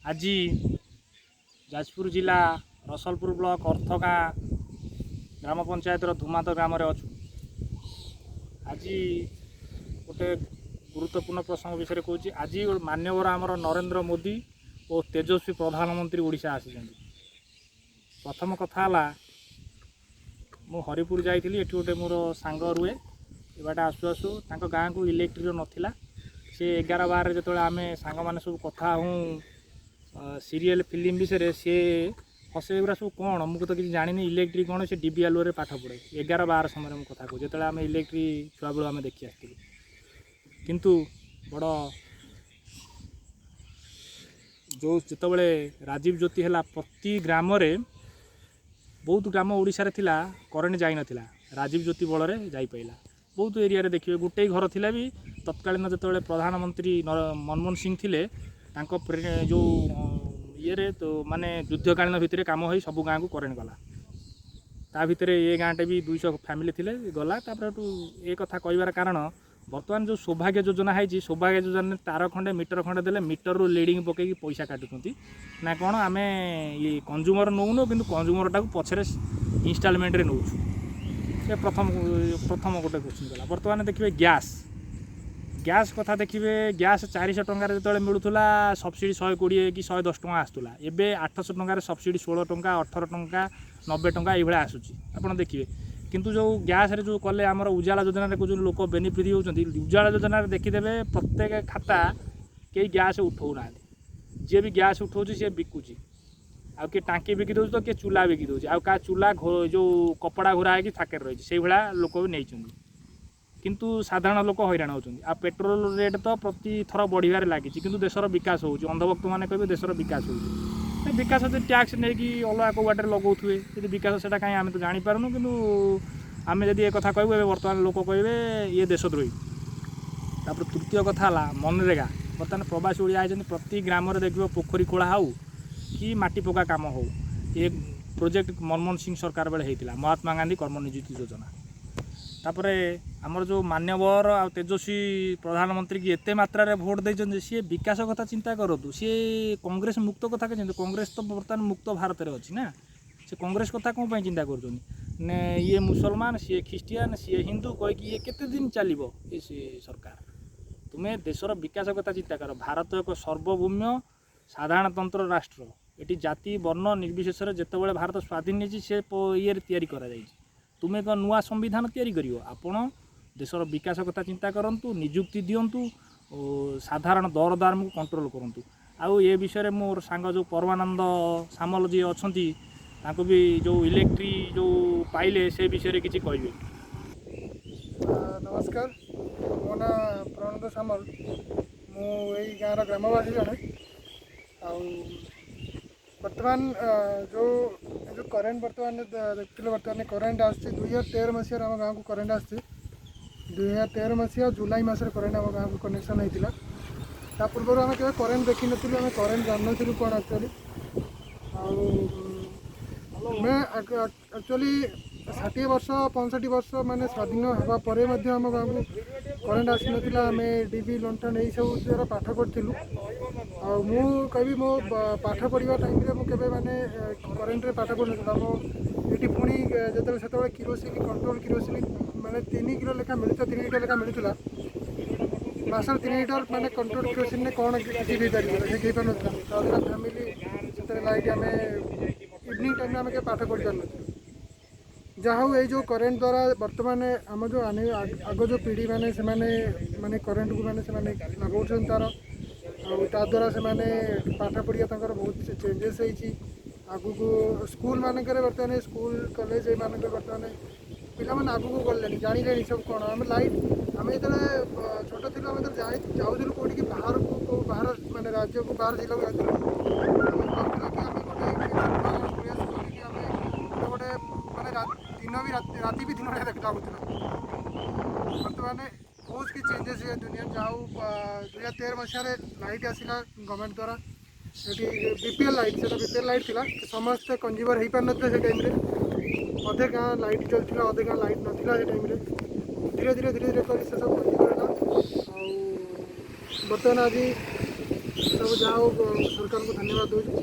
आज जाजपुर जिला रसलपुर ब्लॉक अर्थगाँ ग्राम पंचायत धुमात ग्राम अच्छु। आज गोटे गुरुत्वपूर्ण प्रसंग विषय कहूँ। आज मान्यवर आमर नरेंद्र मोदी और तेजस्वी प्रधानमंत्री ओडिशा आसी। प्रथम कथा मु हरिपुर जाइली। एटी गोटे मोर सांग रुए एबाटे आसु आसु गाँ को इलेक्ट्रिक नाला सी 11-12 जो आम सांग मैंने सब कथा हूँ सीरियल फिल्म विषय सी हसे गुरा सब कौन मुझे तो किसी जानी इलेक्ट्रिक कौन से डीबीएल पाठ पढ़े 11-12 समय में कथा कहूँ जो आम इलेक्ट्रिक छुआ बेलू आम देखी आसती। किंतु बड़ जो जितेबाला राजीव ज्योति है प्रति ग्राम बहुत ग्राम ओडिशा रे थिला करेन्ट जाई नथिला राजीव ज्योति बल जाइला। बहुत एरिया रे देखिए गोटे घर थिला भी तत्कालीन जो प्रधानमंत्री मनमोहन सिंह थिले जो ये तो माने युद्धकालीन भितर काम हो सब गाँव को करेन्ट गला। ता भितर ये गाँटे भी 200 फैमिली थिले गला। ये कथा कहबार कारण बर्तमान जो सौभाग्य योजना है सौभाग्य योजना तार खंडे मीटर खंडे देले मीटर रू लीडिंग पकई पैसा काटुंट ना कौन आम ये कंज्यूमर नौन कि कंज्यूमर टाक पछरे इनस्टॉलमेंट रे नौ। प्रथम गोटे क्वेश्चन गला। बर्तमान देखिए गैस कथा देखिए गैस 400 टंकार जो मिलूला सब्सिडी 120 कि 110 टंका आसूला। एबे 800 टंकार सब्सिडी 16 टंका 18 टंका 90 टंका ये आसूची आप देखिए। किंतु जो गैस रे जो कले आमर उजाला योजना रे जो लोक बेनिफिट होती उजाला योजना देखीदे प्रत्येक खाता कई गैस उठाऊ ना जी भी गैस उठाऊ सी बिकुची आ किए टाँकी बिकी दौर तो किए चूल्हा बिकी दौर आ चूल्हा जो कपड़ा घोरा है थाके रही से भाया लोक भी नहीं। किंतु साधारण लोक हैरान होती आ पेट्रोल रेट तो प्रति थर बढ़िबार लगी किंतु देशर विकास हो अंधभक्त मैंने कहे देशर विकास हो विकास टैक्स नहीं कि अलग को बाटे लगाऊे यदि विकास से कहीं आम तो जापारूँ कि आम जब एक कथा कहूँ बर्तमान लोक कहे ये देशद्रोही। तापर तृतीय कथा मनरेगा बर्तमान प्रवासी ओडिया होती प्रति ग्राम देखिए पोखरी खोला हो कि माटी पका काम हो ये प्रोजेक्ट मनमोहन सिंह सरकार बेले होता महात्मा गांधी कर्म नियुक्ति योजना। तापर आमर जो मान्यवर आ तेजस्वी प्रधानमंत्री की एते मात्रा रे भोट देते सी विकास कथा चिंता करूँ सी कांग्रेस मुक्त कथा कहते कांग्रेस तो बर्तमान मुक्त भारत में अच्छी ना से कांग्रेस कथा कौन चिंता कर ये मुसलमान सी ख्रीस्टियान सी हिंदू कहीकि ये केते दिन चलो ये सरकार तुम्हें देशर विकास कथा चिंता कर। भारत एक सर्वभौम्य साधारणतंत्र राष्ट्र ये जाति वर्ण निर्विशेष जितेबाला भारत स्वाधीन नहीं से ये तैयारी करा तुम्हें एक नुआ संविधान तैयारी करियो आपण देशर विकास कथा चिंता करंतु नियुक्ति दियंतु साधारण दरदाम को कंट्रोल करंतु। आउ ये विषय में मोर सांग जो परमानंद सामल जी अच्छी ताको भी जो इलेक्ट्री जो पाइले से विषय किसी कहे। नमस्कार मो ना परमानंद सामल मुई गाँव ग्रामवासी जड़े बर्तमान जो जो करेन्ट बर्तमान देखते बर्तमान करेन्ट आस 2013 मसीह आम गाँव को करेन्ट आस 2013 मसीहा जुलाई मसरे करेन्ट आम गाँव को कनेक्शन होता पूर्व आम क्या करेन्ट देखी नी आम करेन्ट जान नु कौन एक्चुअली मैं एक्चुअली 60 वर्ष 65 वर्ष माने स्वाधीन होगापर आम गाँव को करेन्ट आसी नाला आम डीबी लंठन यही सब द्वारा पाठ करूँ कहि मो पाठ पढ़ा टाइम मुझे माने करेन्ट रे पाठ पढ़ ना मो ये पुणी जो किरोसिन कंट्रोल किरोसिन माने 3 किलो लेखा मिलता 3 लीटर लेखा मिलूला मास 3 लीटर माने कंट्रोल किरोसिन ने कौन किसी पार पार फैमिली से लाइट आम इवनिंग टाइम आम के पाठ पढ़ी पार जहाँ ये जो करेन्ट द्वारा बर्तमान आम जो आग जो पीढ़ी मैंने से माने करेन्ट को मैंने लगाऊँ तार ता द्वारा से माने पाठ पढ़िया बहुत चेंजेस होती आगू को स्कूल मानक बर्तमान स्कूल कॉलेज ये मानक बर्तमान पिला मैंने आगू को गले जाने सब कौन आम लाइट आम जो छोट थी आम जाऊँ कौटी कि बाहर को बाहर माने राज्य को बाहर जिला को गोटे माने दिन भी राति भी दिन भाया देखा बर्तमान बहुत कि चेंजेस है दुनिया जाऊ 2013 मसीह लाइट आसला गवर्नमेंट द्वारा ये बीपीएल लाइट से बीपीएल लाइट थी समस्त कंज्यूमर हो पार ना से टाइम अधे गाँ लाइट चलता अधे गाँ लाइट नाला टाइम धीरे धीरे कर सब कंज्यूमर है बर्तमान आज ସବୁ ଯାହା ହଉ ସରକାରଙ୍କୁ ଧନ୍ୟବାଦ ଦେଉଛି।